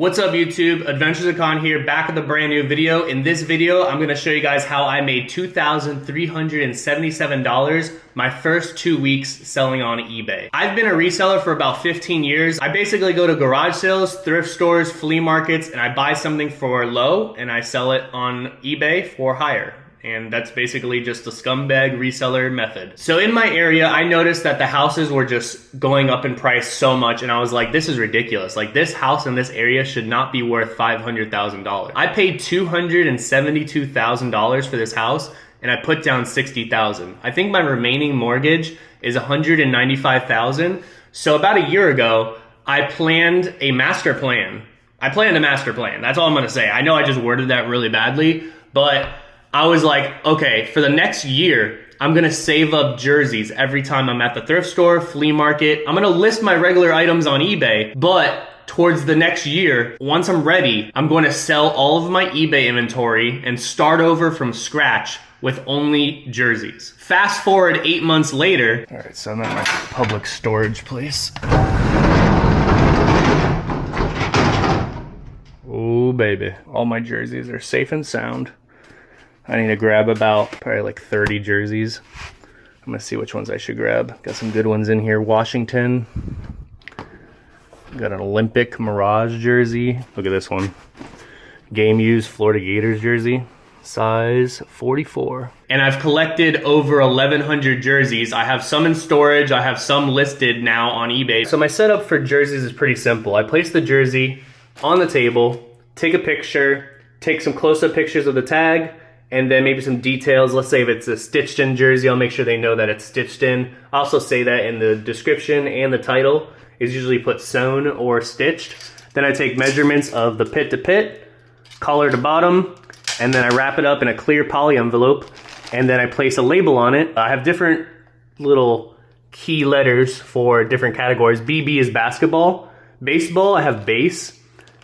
What's up YouTube? Adventures of Khan here, back with a brand new video. In this video, I'm gonna show you guys how I made $2,377 my first 2 weeks selling on eBay. I've been a reseller for about 15 years. I basically go to garage sales, thrift stores, flea markets, and I buy something for low and I sell it on eBay for higher. And that's basically just the scumbag reseller method. So in my area, I noticed that the houses were just going up in price so much, and I was like, this is ridiculous. Like, this house in this area should not be worth $500,000. I paid $272,000 for this house, and I put down $60,000. I think my remaining mortgage is $195,000. So about a year ago, I planned a master plan. That's all I'm gonna say. I know I just worded that really badly, but I was like, okay, for the next year, I'm gonna save up jerseys every time I'm at the thrift store, flea market. I'm gonna list my regular items on eBay, but towards the next year, once I'm ready, I'm going to sell all of my eBay inventory and start over from scratch with only jerseys. Fast forward 8 months later. All right, so I'm at my public storage place. Oh, baby. All my jerseys are safe and sound. I need to grab about probably like 30 jerseys. I'm gonna see which ones I should grab. Got some good ones in here. Washington. Got an Olympic Mirage jersey. Look at this one. Game used Florida Gators jersey. Size 44. And I've collected over 1,100 jerseys. I have some in storage. I have some listed now on eBay. So my setup for jerseys is pretty simple. I place the jersey on the table, take a picture, take some close-up pictures of the tag, and then maybe some details. Let's say if it's a stitched in jersey, I'll make sure they know that it's stitched in. I also say that in the description, and the title is usually put sewn or stitched. Then I take measurements of the pit to pit, collar to bottom, and then I wrap it up in a clear poly envelope, and then I place a label on it. I have different little key letters for different categories. BB is basketball. Baseball, I have base.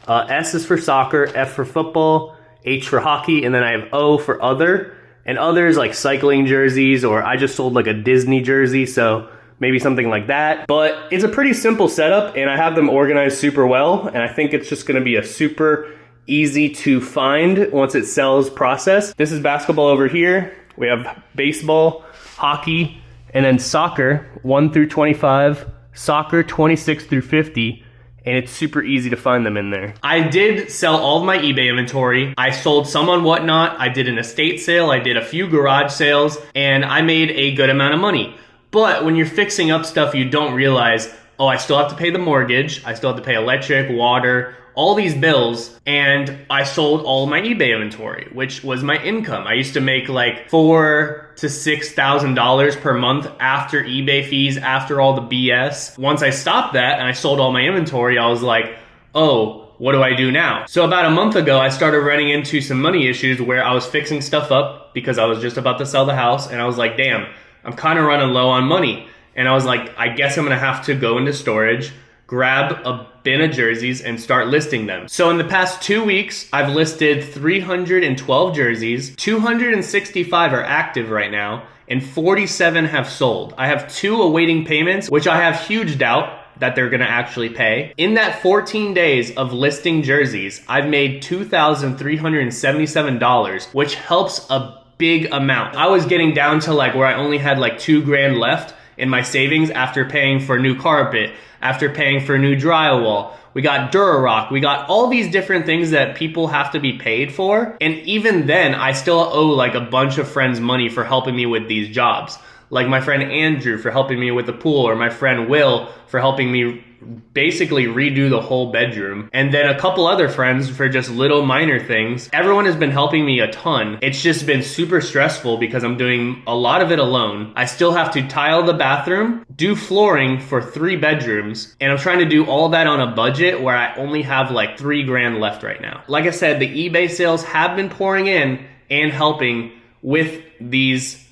S is for soccer, F for football, H for hockey, and then I have O for other. And others like cycling jerseys, or I just sold like a Disney jersey, so maybe something like that. But it's a pretty simple setup, and I have them organized super well, and I think it's just gonna be a super easy to find once it sells process. This is basketball over here. We have baseball, hockey, and then soccer, 1 through 25, soccer 26 through 50, and it's super easy to find them in there. I did sell all of my eBay inventory. I sold some on Whatnot. I did an estate sale. I did a few garage sales, and I made a good amount of money. But when you're fixing up stuff, you don't realize, oh, I still have to pay the mortgage. I still have to pay electric, water, all these bills, and I sold all of my eBay inventory, which was my income. I used to make like $4,000 to $6,000 per month after eBay fees, after all the BS. Once I stopped that and I sold all my inventory, I was like, oh, what do I do now? So about a month ago, I started running into some money issues where I was fixing stuff up because I was just about to sell the house, and I was like, damn, I'm kind of running low on money. And I was like, I guess I'm gonna have to go into storage, grab a bin of jerseys, and start listing them. So in the past 2 weeks, I've listed 312 jerseys, 265 are active right now, and 47 have sold. I have 2 awaiting payments, which I have huge doubt that they're gonna actually pay. In that 14 days of listing jerseys, I've made $2,377, which helps a big amount. I was getting down to like where I only had like $2,000 left in my savings after paying for new carpet, after paying for new drywall. We got Durarock, we got all these different things that people have to be paid for. And even then, I still owe like a bunch of friends money for helping me with these jobs. Like my friend Andrew for helping me with the pool, or my friend Will for helping me basically redo the whole bedroom. And then a couple other friends for just little minor things. Everyone has been helping me a ton. It's just been super stressful because I'm doing a lot of it alone. I still have to tile the bathroom, do flooring for 3 bedrooms, and I'm trying to do all that on a budget where I only have like $3,000 left right now. Like I said, the eBay sales have been pouring in and helping with these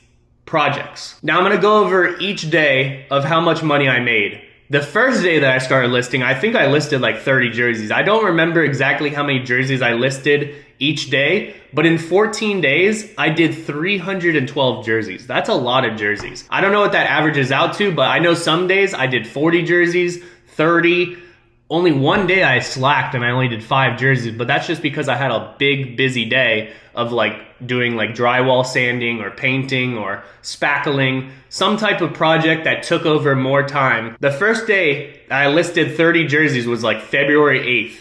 projects. Now I'm gonna go over each day of how much money I made. The first day that I started listing, I think I listed like 30 jerseys. I don't remember exactly how many jerseys I listed each day, but in 14 days, I did 312 jerseys. That's a lot of jerseys. I don't know what that averages out to, but I know some days I did 40 jerseys, 30, Only one day I slacked and I only did 5 jerseys, but that's just because I had a big busy day of like doing like drywall sanding or painting or spackling, some type of project that took over more time. The first day I listed 30 jerseys was like February 8th.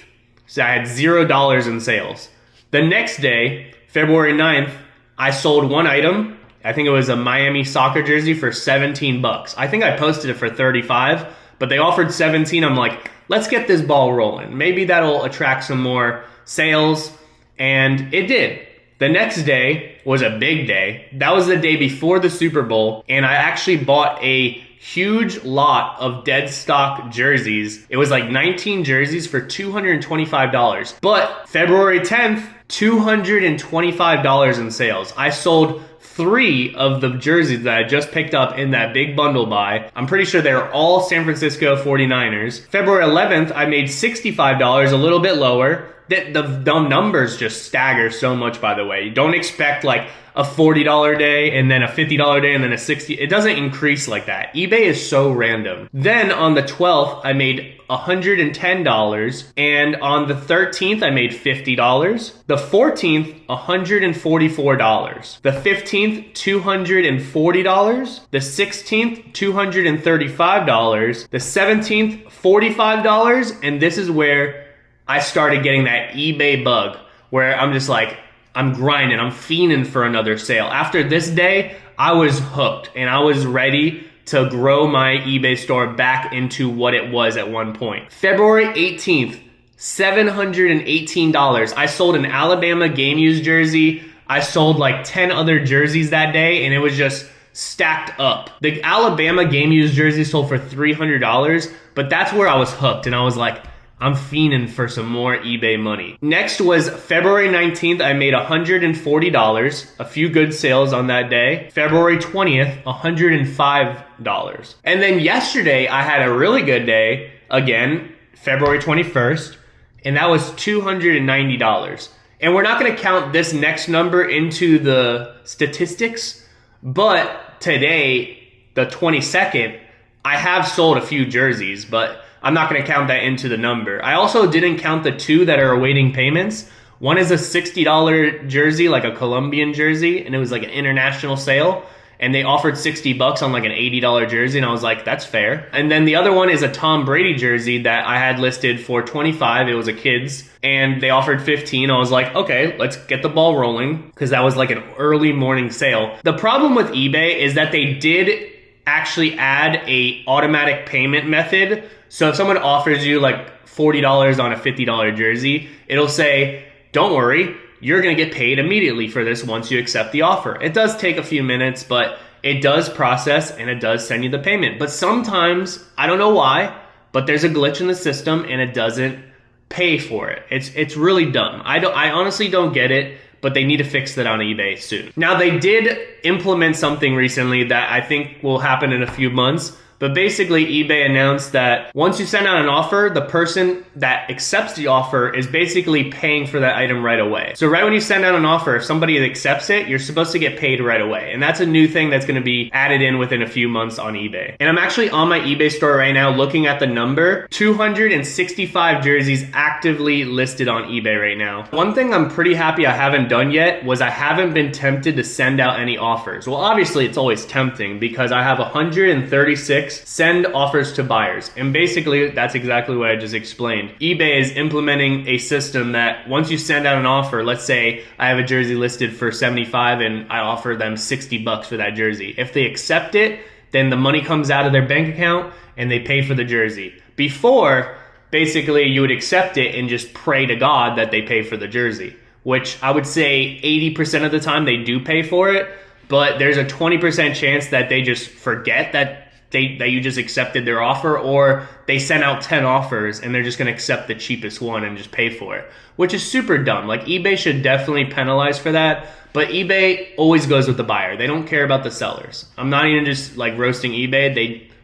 So I had $0 in sales. The next day, February 9th, I sold one item. I think it was a Miami soccer jersey for 17 bucks. I think I posted it for 35, but they offered 17. I'm like, let's get this ball rolling. Maybe that'll attract some more sales. And it did. The next day was a big day. That was the day before the Super Bowl. And I actually bought a huge lot of dead stock jerseys. It was like 19 jerseys for $225. But February 10th, $225 in sales. I sold 3 of the jerseys that I just picked up in that big bundle buy. I'm pretty sure they're all San Francisco 49ers. February 11th, I made $65, a little bit lower. The numbers just stagger so much, by the way. You don't expect like a $40 day and then a $50 day and then a $60. It doesn't increase like that. eBay is so random. Then on the 12th, I made $110. And on the 13th, I made $50. The 14th, $144. The 15th, $240. The 16th, $235. The 17th, $45. And this is where I started getting that eBay bug where I'm just like, I'm grinding, I'm fiending for another sale. After this day, I was hooked and I was ready to grow my eBay store back into what it was at one point. February 18th, $718. I sold an Alabama game used jersey. I sold like 10 other jerseys that day and it was just stacked up. The Alabama game used jersey sold for $300, but that's where I was hooked and I was like, I'm fiending for some more eBay money. Next was February 19th. I made $140. A few good sales on that day. February 20th, $105. And then yesterday, I had a really good day. Again, February 21st. And that was $290. And we're not going to count this next number into the statistics. But today, the 22nd, I have sold a few jerseys, but I'm not going to count that into the number. I also didn't count the 2 that are awaiting payments. One is a $60 jersey, like a Colombian jersey, and it was like an international sale. And they offered $60 on like an $80 jersey, and I was like, that's fair. And then the other one is a Tom Brady jersey that I had listed for $25. It was a kid's, and they offered $15. I was like, okay, let's get the ball rolling, because that was like an early morning sale. The problem with eBay is that they did actually add a automatic payment method. So if someone offers you like $40 on a $50 jersey, it'll say, don't worry, you're going to get paid immediately for this once you accept the offer. It does take a few minutes, but it does process and it does send you the payment. But sometimes, I don't know why, but there's a glitch in the system and it doesn't pay for it. It's really dumb. I honestly don't get it, but they need to fix that on eBay soon. Now, they did implement something recently that I think will happen in a few months. But basically, eBay announced that once you send out an offer, the person that accepts the offer is basically paying for that item right away. So right when you send out an offer, if somebody accepts it, you're supposed to get paid right away. And that's a new thing that's going to be added in within a few months on eBay. And I'm actually on my eBay store right now looking at the number. 265 jerseys actively listed on eBay right now. One thing I'm pretty happy I haven't done yet was I haven't been tempted to send out any offers. Well, obviously, it's always tempting because I have 136 send offers to buyers. And basically, that's exactly what I just explained. eBay is implementing a system that once you send out an offer, let's say I have a jersey listed for 75 and I offer them $60 for that jersey. If they accept it, then the money comes out of their bank account and they pay for the jersey. Before, basically, you would accept it and just pray to God that they pay for the jersey, which I would say 80% of the time they do pay for it, but there's a 20% chance that they just forget that you just accepted their offer, or they sent out 10 offers and they're just going to accept the cheapest one and just pay for it, which is super dumb. Like, eBay should definitely penalize for that, but eBay always goes with the buyer. They don't care about the sellers. I'm not even just like roasting eBay.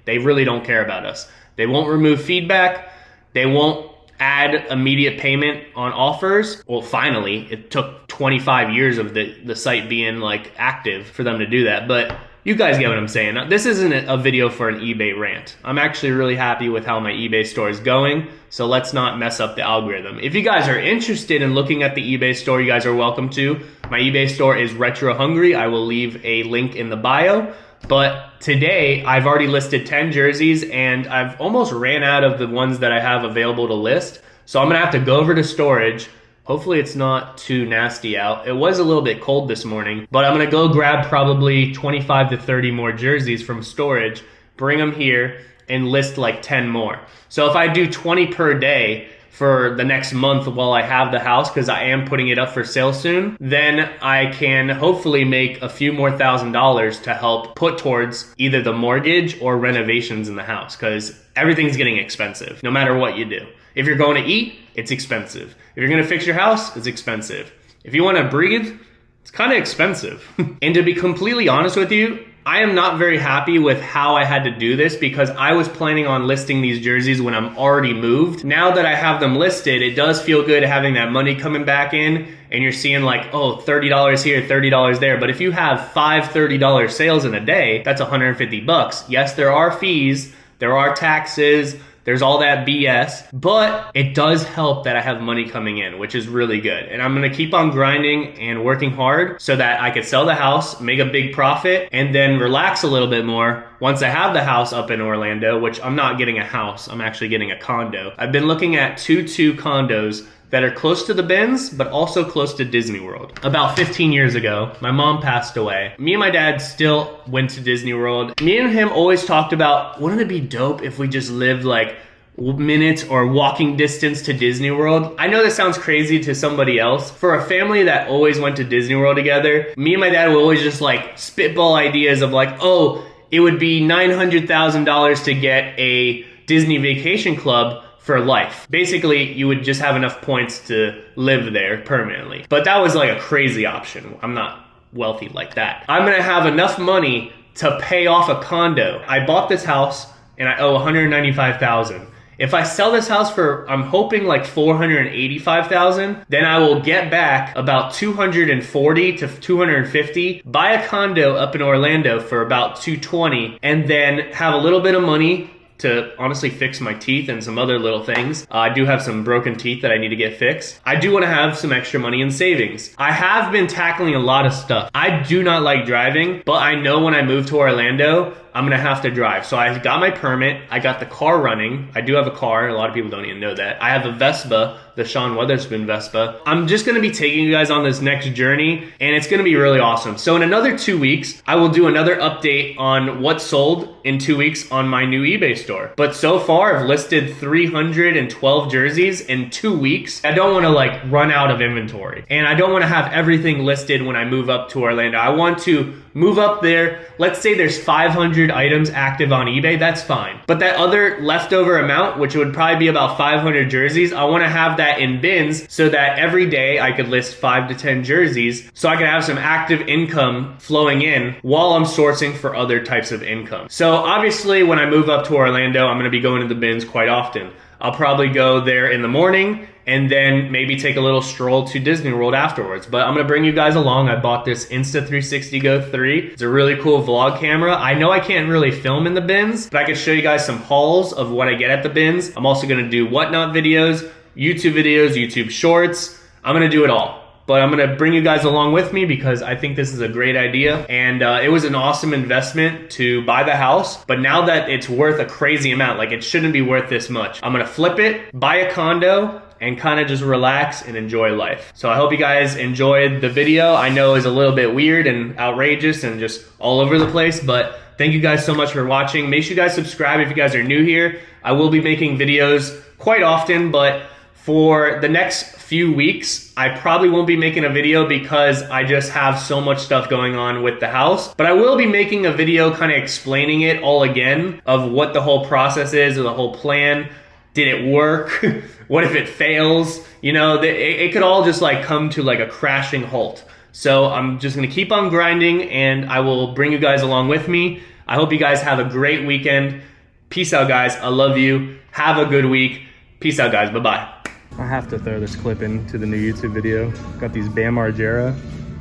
They really don't care about us. They won't remove feedback. They won't add immediate payment on offers. Well, finally, it took 25 years of the site being like active for them to do that, but you guys get what I'm saying. This isn't a video for an eBay rant. I'm actually really happy with how my eBay store is going, so let's not mess up the algorithm. If you guys are interested in looking at the eBay store, you guys are welcome to. My eBay store is Retro Hungry. I will leave a link in the bio. But today, I've already listed 10 jerseys, and I've almost ran out of the ones that I have available to list. So I'm gonna have to go over to storage. Hopefully it's not too nasty out. It was a little bit cold this morning, but I'm gonna go grab probably 25 to 30 more jerseys from storage, bring them here, and list like 10 more. So if I do 20 per day for the next month while I have the house, because I am putting it up for sale soon, then I can hopefully make a few more $1,000s to help put towards either the mortgage or renovations in the house, because everything's getting expensive, no matter what you do. If you're going to eat, it's expensive. If you're gonna fix your house, it's expensive. If you wanna breathe, it's kinda expensive. And to be completely honest with you, I am not very happy with how I had to do this, because I was planning on listing these jerseys when I'm already moved. Now that I have them listed, it does feel good having that money coming back in, and you're seeing like, oh, $30 here, $30 there. But if you have 5 $30 sales in a day, that's 150 bucks. Yes, there are fees, there are taxes, there's all that BS, but it does help that I have money coming in, which is really good. And I'm gonna keep on grinding and working hard so that I could sell the house, make a big profit, and then relax a little bit more once I have the house up in Orlando, which I'm not getting a house, I'm actually getting a condo. I've been looking at 2 condos that are close to the bins, but also close to Disney World. About 15 years ago, my mom passed away. Me and my dad still went to Disney World. Me and him always talked about, wouldn't it be dope if we just lived like minutes or walking distance to Disney World? I know this sounds crazy to somebody else. For a family that always went to Disney World together, me and my dad would always just like spitball ideas of like, oh, it would be $900,000 to get a Disney Vacation Club for life. Basically, you would just have enough points to live there permanently. But that was like a crazy option. I'm not wealthy like that. I'm gonna have enough money to pay off a condo. I bought this house and I owe $195,000. If I sell this house for, I'm hoping like $485,000, then I will get back about $240 to $250, buy a condo up in Orlando for about $220, and then have a little bit of money to honestly fix my teeth and some other little things. I do have some broken teeth that I need to get fixed. I do want to have some extra money in savings. I have been tackling a lot of stuff. I do not like driving, but I know when I move to Orlando, I'm gonna have to drive. So I got my permit, I got the car running. I do have a car, a lot of people don't even know that. I have a Vespa, the Sean Weatherspoon Vespa. I'm just gonna be taking you guys on this next journey, and it's gonna be really awesome. So in another 2 weeks, I will do another update on what sold in 2 weeks on my new eBay store. But so far, I've listed 312 jerseys in 2 weeks. I don't wanna like run out of inventory, and I don't wanna have everything listed when I move up to Orlando. I want to move up there. Let's say there's 500 items active on eBay, that's fine. But that other leftover amount, which would probably be about 500 jerseys, I wanna have that in bins so that every day I could list 5 to 10 jerseys so I can have some active income flowing in while I'm sourcing for other types of income. So obviously when I move up to Orlando, I'm gonna be going to the bins quite often. I'll probably go there in the morning and then maybe take a little stroll to Disney World afterwards. But I'm gonna bring you guys along. I bought this Insta360 Go 3. It's a really cool vlog camera. I know I can't really film in the bins, but I can show you guys some hauls of what I get at the bins. I'm also gonna do whatnot videos, YouTube shorts. I'm gonna do it all. But I'm gonna bring you guys along with me because I think this is a great idea. And it was an awesome investment to buy the house. But now that it's worth a crazy amount, like it shouldn't be worth this much, I'm gonna flip it, buy a condo, and kind of just relax and enjoy life. So I hope you guys enjoyed the video. I know it's a little bit weird and outrageous and just all over the place, but thank you guys so much for watching. Make sure you guys subscribe if you guys are new here. I will be making videos quite often, but for the next few weeks, I probably won't be making a video because I just have so much stuff going on with the house. But I will be making a video kind of explaining it all again of what the whole process is or the whole plan. Did it work? What if it fails? You know, it could all just like come to like a crashing halt. So I'm just gonna keep on grinding and I will bring you guys along with me. I hope you guys have a great weekend. Peace out, guys. I love you. Have a good week. Peace out, guys. Bye-bye. I have to throw this clip into the new YouTube video. Got these Bam Margera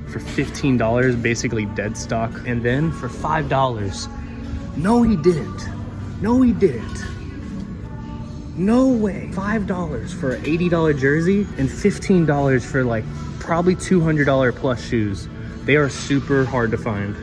for $15, basically dead stock. And then for $5, no he didn't. No he didn't. No way. $5 for an $80 jersey and $15 for like probably $200 plus shoes. They are super hard to find.